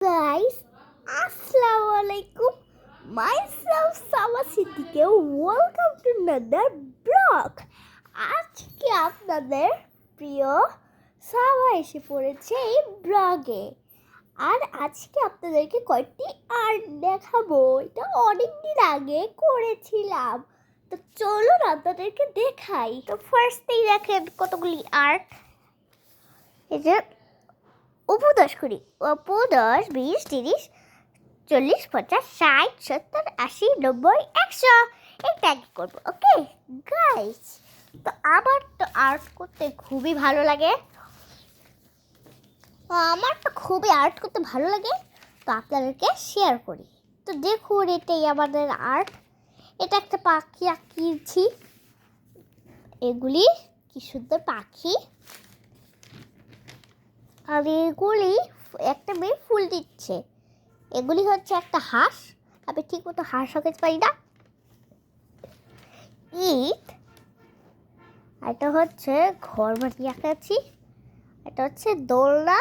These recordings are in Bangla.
guys, Assalamualaikum. Myself Sama Siddique. Welcome to another vlog. আজকে আপনাদের প্রিয় সাওয়া এসে পড়েছে এই ব্লগে। আর আজকে আপনাদেরকে কয়েকটি আর্ট দেখাবো। এটা অনেকদিন আগে করেছিলাম, তো চলুন আপনাদেরকে দেখাই। তো ফার্স্টেই দেখেন কতগুলি আর্ট। এই যে অপু 10 করি, অপু 10, 20, 30, 40, 50, 60, 70, 80, 90, 100 এটা আগে করবো। ওকে গাইস, তো আমার তো আর্ট করতে খুবই ভালো লাগে। তো আপনাদেরকে শেয়ার করি। তো দেখুন, এটাই আমাদের আর্ট। এটা একটা পাখি আঁকিয়েছি। এগুলি কি সুন্দর পাখি। আর এগুলি একটা মেয়ে ফুল দিচ্ছে। এগুলি হচ্ছে একটা হাঁস। আমি ঠিক মতো হাঁস আঁকাতে পারি না। ইট। এটা হচ্ছে ঘর বাড়ি আঁকাচ্ছি। এটা হচ্ছে দোলনা।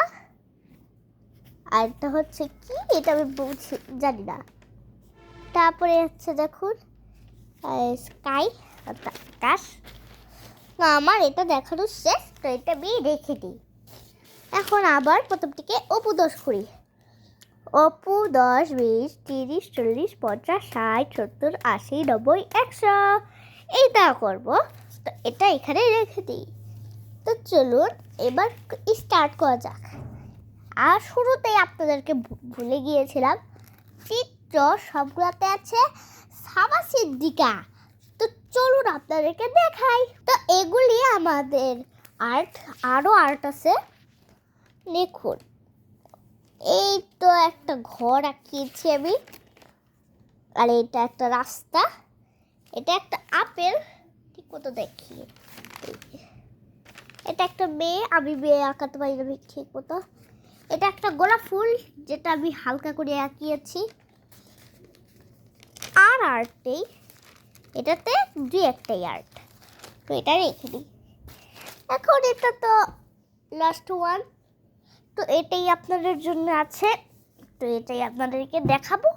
আর এটা হচ্ছে কি, এটা আমি জানি না। তারপরে হচ্ছে দেখুন স্কাই, আকাশ। আমার এটা দেখানো শেষ, তো এটা আমি রেখে দিই। এখন আবার প্রথম থেকে অপু 10 করি। অপু 10, 20, 30, 40, 50, 60, 70, 80, 90, 100 এইটা করবো। তো এটা এখানে রেখে দিই। তো চলুন এবার স্টার্ট করা যাক। আর শুরুতেই আপনাদেরকে ভুলে গিয়েছিলাম, চিত্র সবগুলোতে আছে সাবা সিদ্দিকা। তো চলুন আপনাদেরকে দেখাই। তো এগুলি আমাদের আর্ট। আরও আর্ট আছে, দেখুন। এই তো একটা ঘর আঁকিয়েছি আমি। আর এটা একটা রাস্তা। এটা একটা আপেল, ঠিক মতো দেখি। এটা একটা মেয়ে, আমি মেয়ে আঁকাতে পারি না ঠিক মতো। এটা একটা গোলাপ ফুল, যেটা আমি হালকা করে আঁকিয়েছি। আর আর্ট নেই এটাতে, দুই একটাই আর্ট। তো এটা রেখে দিই। এখন এটা তো লাস্ট ওয়ান। তো এটাই আপনাদের জন্য আছে। তো এটাই আপনাদেরকে দেখাবো।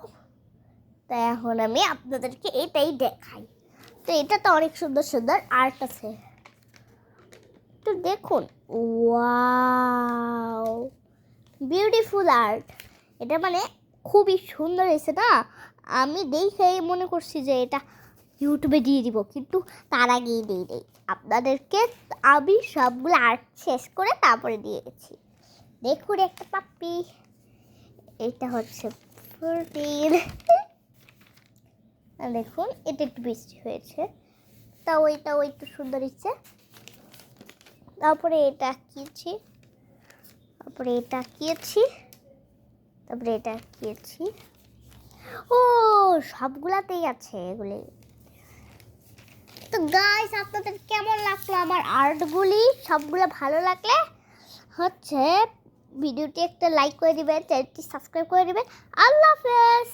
তো এখন আমি আপনাদেরকে এটাই দেখাই। তো এটা তো অনেক সুন্দর সুন্দর আর্ট আছে। তো দেখুন, ওয়াও, বিউটিফুল আর্ট। এটা মানে খুবই সুন্দর হয়েছে না। আমি দেখেই মনে করছি যে এটা ইউটিউবে দিয়ে দিব, কিন্তু তার আগেই দিয়ে দেই আপনাদেরকে। আমি সবগুলো আর্ট শেষ করে তারপরে দিয়ে গেছি। দেখুন একটা পাপ্পি। এটা হচ্ছে প্রোটিন। দেখুন এটা একটু বৃষ্টি হয়েছে, তা ওইটাও একটু সুন্দর হচ্ছে। তারপরে এটা আঁকিয়েছি, তারপরে এটা আঁকিয়েছি, তারপরে এটা আঁকিয়েছি। ও, সবগুলাতেই আছে এগুলি। তো গাইস, আপনাদের কেমন লাগলো আমার আর্টগুলি? সবগুলো ভালো লাগলে হচ্ছে ভিডিওটি একটা লাইক করে দিবেন, চ্যানেলটি সাবস্ক্রাইব করে দিবেন। আল্লাহ হাফেজ।